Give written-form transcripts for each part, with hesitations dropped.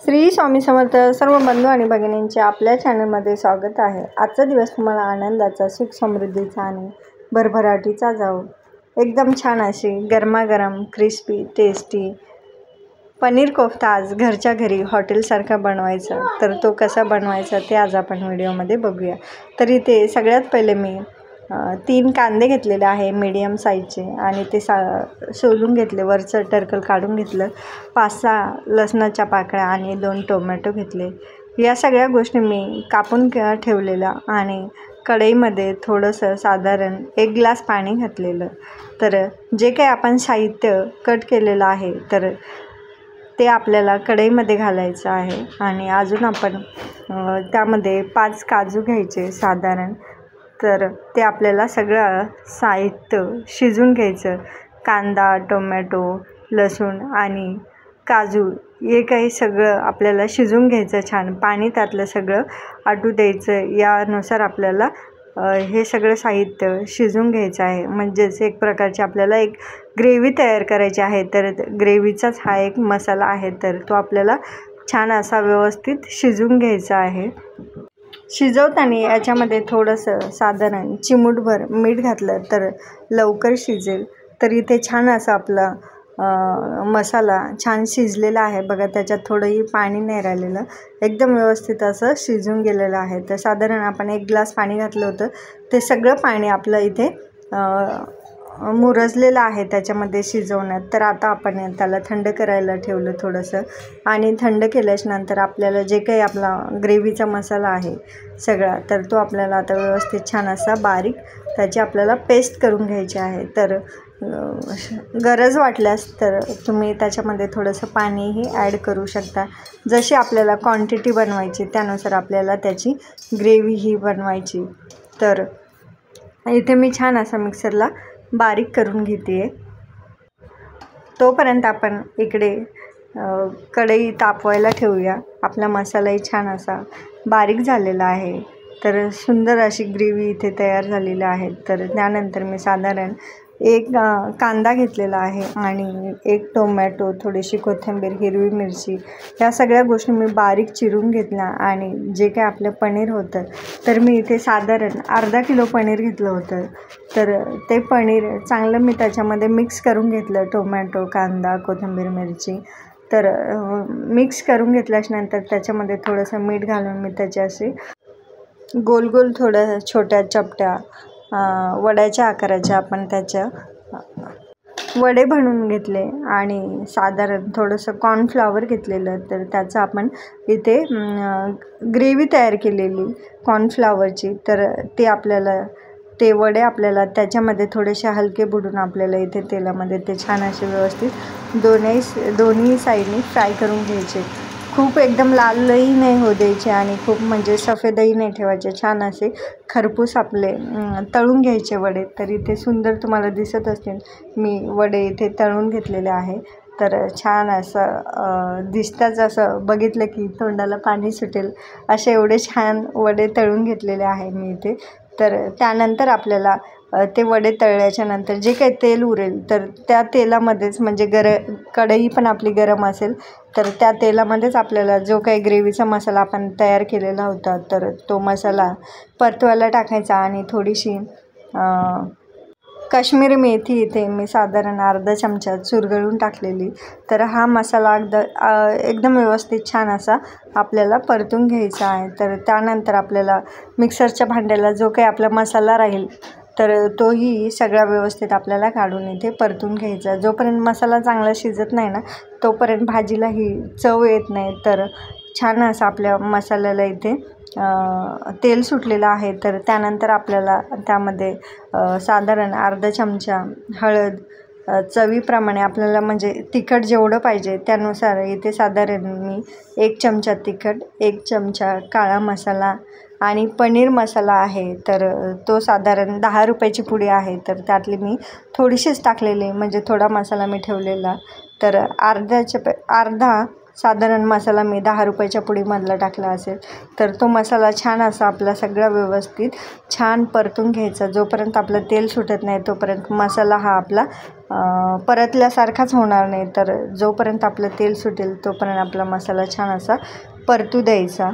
श्री स्वामी समर्थ सर्व बंधू आणि भगिनींचे आपल्या चॅनलमध्ये स्वागत आहे। आजचा दिवस तुम्हाला आनंदाचा, सुख समृद्धीचा आणि भरभराटीचा जावो। एकदम छान अशी गरमागरम क्रिस्पी टेस्टी पनीर कोफ्ता आज घरच्या घरी हॉटेलसारखा बनवायचा, तर तो कसा बनवायचा ते आज आपण व्हिडिओमध्ये बघूया। तर इथे सगळ्यात पहिले मी 3 कांदे घेतलेले आहे मीडियम साईजचे आणि ते सोलून घेतले, वरचं टर्कल काढून घेतलं। 5-6 लसणाच्या पाकळ्या आणि 2 टोमॅटो घेतले। या सगळ्या गोष्टी मी कापून ठेवलेल्या आणि कढईमध्ये थोडंसं साधारण 1 ग्लास पाणी घातलेलं। तर जे काही आपण साहित्य कट केलेलं आहे तर ते आपल्याला कढईमध्ये घालायचं आहे आणि अजून आपण त्यामध्ये 5 काजू घ्यायचे साधारण। तर ते आपल्याला सगळं साहित्य शिजून घ्यायचं। कांदा, टोमॅटो, लसूण आणि काजू हे काही सगळं आपल्याला शिजून घ्यायचं छान। पाणी त्यातलं सगळं आटू द्यायचं। यानुसार आपल्याला हे सगळं साहित्य शिजून घ्यायचं आहे, म्हणजेच एक प्रकारची आपल्याला एक ग्रेव्ही तयार करायची आहे। तर ग्रेव्हीचाच हा एक मसाला आहे, तर तो आपल्याला छान असा व्यवस्थित शिजून घ्यायचा आहे। शिजवताना याच्यामध्ये थोडंसं साधारण चिमूटभर मीठ घातलं तर लवकर शिजेल। तर इथे छान असा आपला मसाला छान शिजलेला आहे बघा, त्याच्यात थोडंही पाणी नाही राहिलेलं, एकदम व्यवस्थित असं शिजून गेलेलं आहे। तर साधारण आपण 1 ग्लास पाणी घातलं होतं, ते सगळं पाणी आपलं इथे मुरजलेलं आहे त्याच्यामध्ये शिजवण्यात। तर आता आपण त्याला थंड करायला ठेवलं थोडंसं आणि थंड केल्याच्यानंतर आपल्याला जे काही आपला ग्रेव्हीचा मसाला आहे सगळा, तर तो आपल्याला आता व्यवस्थित छान असा बारीक त्याची आपल्याला पेस्ट करून घ्यायची आहे। तर गरज वाटल्यास तर तुम्ही त्याच्यामध्ये थोडंसं पाणीही ॲड करू शकता। जशी आपल्याला क्वांटिटी बनवायची त्यानुसार आपल्याला त्याची ग्रेव्हीही बनवायची। तर इथे मी छान असा मिक्सरला बारीक करून घेते आहे। तोपर्यंत आपण इकडे कढई तापवायला ठेवूया। आपला मसालाही छान असा बारीक झालेला आहे, तर सुंदर अशी ग्रेव्ही इथे तयार झालेली आहे। तर त्यानंतर मी साधारण 1 कांदा घेतलेला आहे आणि 1 टोमॅटो, थोडीशी कोथिंबीर, हिरवी मिरची, या सगळ्या गोष्टी मी बारीक चिरून घेतल्या। आणि जे काही आपलं पनीर होतं तर मी इथे साधारण अर्धा किलो पनीर घेतलं होतं। तर ते पनीर चांगलं मी त्याच्यामध्ये मिक्स करून घेतलं, टोमॅटो, कांदा, कोथिंबीर, मिरची। तर मिक्स करून घेतल्याच्यानंतर त्याच्यामध्ये थोडंसं मीठ घालून मी त्याचे असे गोल गोल थोड्या छोट्या चपट्या वड्याच्या आकाराच्या आपण त्याच्या वडे बनवून घेतले आणि साधारण थोडंसं कॉर्नफ्लॉवर घेतलेलं। तर त्याचं आपण इथे ग्रेव्ही तयार केलेली कॉर्नफ्लॉवरची, तर ते वडे आपल्याला त्याच्यामध्ये थोडेसे हलके बुडून आपल्याला इथे तेलामध्ये ते छान असे व्यवस्थित दोन्ही साईडनी फ्राय करून घ्यायचे। खूप एकदम लालही नाही होऊ द्यायचे आणि खूप म्हणजे सफेदही नाही ठेवायचे, छान असे खरपूस आपले तळून घ्यायचे वडे। तर इथे सुंदर तुम्हाला दिसत असतील मी वडे इथे तळून घेतलेले आहे। तर छान असं दिसताच असं बघितलं की तोंडाला पाणी सुटेल असे एवढे छान वडे तळून घेतलेले आहे मी इथे। तर त्यानंतर आपल्याला ते वडे तळल्याच्या नंतर जे काही तेल उरेल तर त्या तेलामध्येच, म्हणजे कढई पण आपली गरम असेल तर त्या तेलामध्येच आपल्याला जो काही ग्रेव्हीचा मसाला आपण तयार केलेला होता तर तो मसाला परतवायला टाकायचा आणि थोडीशी काश्मीरी मेथी इथे मी साधारण अर्धा चमचा चुरगळून टाकलेली। तर हा मसाला एकदम व्यवस्थित छान असा आपल्याला परतून घ्यायचा आहे। तर त्यानंतर आपल्याला मिक्सरच्या भांड्याला जो काही आपला मसाला राहील तर तोही सगळा व्यवस्थित आपल्याला काढून इथे परतून घ्यायचा। जोपर्यंत मसाला चांगला शिजत नाही ना तोपर्यंत भाजीला ही चव येत नाही। तर छान असं आपल्या मसाल्याला इथे तेल सुटलेलं आहे। तर त्यानंतर आपल्याला त्यामध्ये साधारण अर्धा चमचा हळद, चवीप्रमाणे आपल्याला म्हणजे तिखट जेवढं पाहिजे त्यानुसार इथे साधारण मी 1 चमचा तिखट, 1 चमचा काळा मसाला आणि पनीर मसाला आहे, तर तो साधारण 10 रुपयाची पुडी आहे। तर त्यातली मी थोडीशीच टाकलेली, म्हणजे थोडा मसाला मी ठेवलेला। तर अर्धा साधारण मसाला मी 10 रुपयाच्या पुडीमधला टाकला असेल. तर तो मसाला छान असा आपला सगळा व्यवस्थित छान परतून घ्यायचा. जोपर्यंत आपलं तेल सुटत नाही तोपर्यंत मसाला हा आपला परतल्यासारखाच होणार नाही. तर जोपर्यंत आपलं तेल सुटेल तोपर्यंत आपला मसाला छान असा परतू द्यायचा.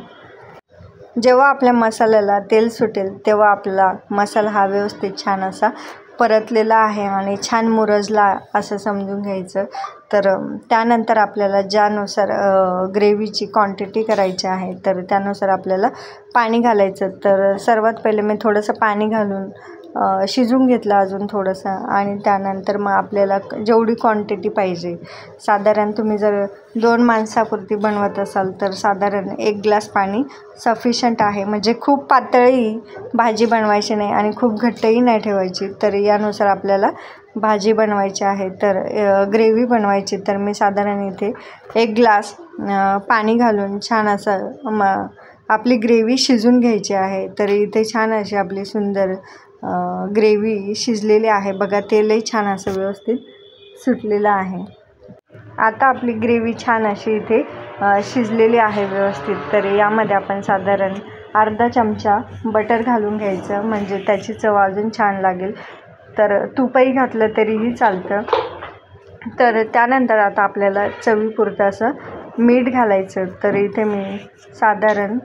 जेव्हा आपल्या मसाल्याला तेल सुटेल तेव्हा आपला मसाला हा व्यवस्थित छान असा परतलेला आहे आणि छान मुरजला असं समजून घ्यायचं. तर त्यानंतर आपल्याला ज्यानुसार ग्रेव्हीची क्वांटिटी करायची आहे तर त्यानुसार आपल्याला पाणी घालायचं. तर सर्वात पहिले मी थोडंसं पाणी घालून शिजवून घेतलं अजून थोडंसं. आणि त्यानंतर मग आपल्याला जेवढी क्वांटिटी पाहिजे, साधारण तुम्ही जर 2 माणसापुरती बनवत असाल तर साधारण 1 ग्लास पाणी सफिशियंट आहे. म्हणजे खूप पातळही भाजी बनवायची नाही आणि खूप घट्टही नाही ठेवायची. तर यानुसार आपल्याला भाजी बनवायची आहे, तर ग्रेव्ही बनवायची. तर मी साधारण इथे 1 ग्लास पाणी घालून छान असं आपली ग्रेव्ही शिजून घ्यायची आहे. तर इथे छान अशी आपली सुंदर ग्रेव्ही शिजलेली आहे बघा. तेलही छान असं व्यवस्थित सुटलेलं आहे. आता आपली ग्रेव्ही छान अशी इथे शिजलेली आहे व्यवस्थित. तर यामध्ये आपण साधारण अर्धा चमचा बटर घालून घ्यायचं, म्हणजे त्याची चव अजून छान लागेल. तर तूपही घातलं तरीही चालतं. तर त्यानंतर आता आपल्याला चवीपुरतं असं मीठ घालायचं. तर इथे मी साधारण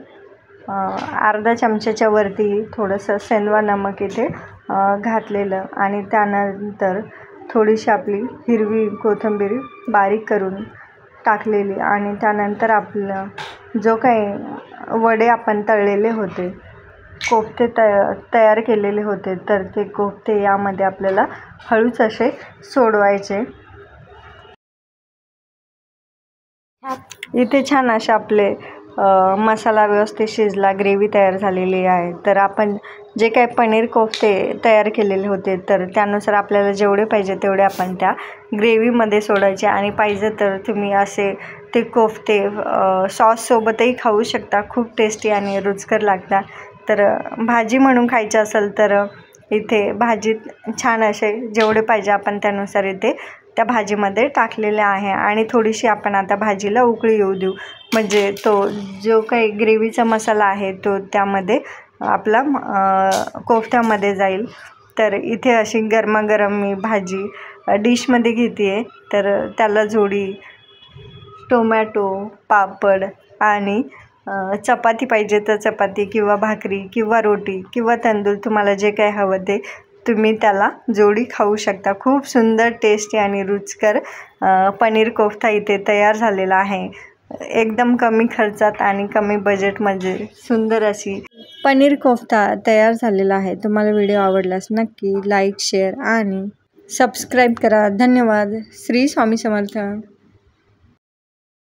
अर्धा चमच्याच्या वरती थोडंसं सेंधवा नमक इथे घातलेलं. आणि त्यानंतर थोडीशी आपली हिरवी कोथिंबीर बारीक करून टाकलेली. आणि त्यानंतर आपलं जो काही वडे आपण तळलेले होते, कोफ्ते तयार केलेले होते, तर ते कोफ्ते यामध्ये आपल्याला हळूच असे सोडवायचे. इथे छान असे आपले मसाला व्यवस्थित शिजला, ग्रेव्ही तयार झालेली आहे. तर आपण जे काही पनीर कोफ्ते तयार केलेले होते तर त्यानुसार आपल्याला जेवढे पाहिजे तेवढे आपण त्या ग्रेव्हीमध्ये सोडायचे. आणि पाहिजे तर तुम्ही असे ते कोफ्ते सॉससोबतही खाऊ शकता. खूप टेस्टी आणि रुचकर लागतात. तर भाजी म्हणून खायची असेल तर इथे भाजीत छान असे जेवढे पाहिजे आपण त्यानुसार इथे त्या भाजीमध्ये टाकलेले आहे. आणि थोडीशी आपण आता भाजीला उकळी येऊ देऊ, म्हणजे तो जो काही ग्रेव्हीचा मसाला आहे तो त्यामध्ये आपला कोफ्त्यामध्ये जाईल. तर इथे अशी गरमागरम मी भाजी डिशमध्ये घेते आहे. तर त्याला जोडी टोमॅटो, पापड आणि चपाती पाहिजे तर चपाती किंवा भाकरी किंवा रोटी किंवा तंदूर, तुम्हाला जे काही हवं ते तुम्ही त्याला जोडी खाऊ शकता. खूप सुंदर, टेस्टी आणि रुचकर पनीर कोफ्ता इथे तयार झालेला आहे. एकदम कमी खर्चात आणि कमी बजेटमध्ये सुंदर अशी पनीर कोफ्ता तयार झालेला आहे. तुम्हाला व्हिडिओ आवडल्यास नक्की लाईक, शेअर आणि सबस्क्राईब करा. धन्यवाद. श्री स्वामी समर्थ.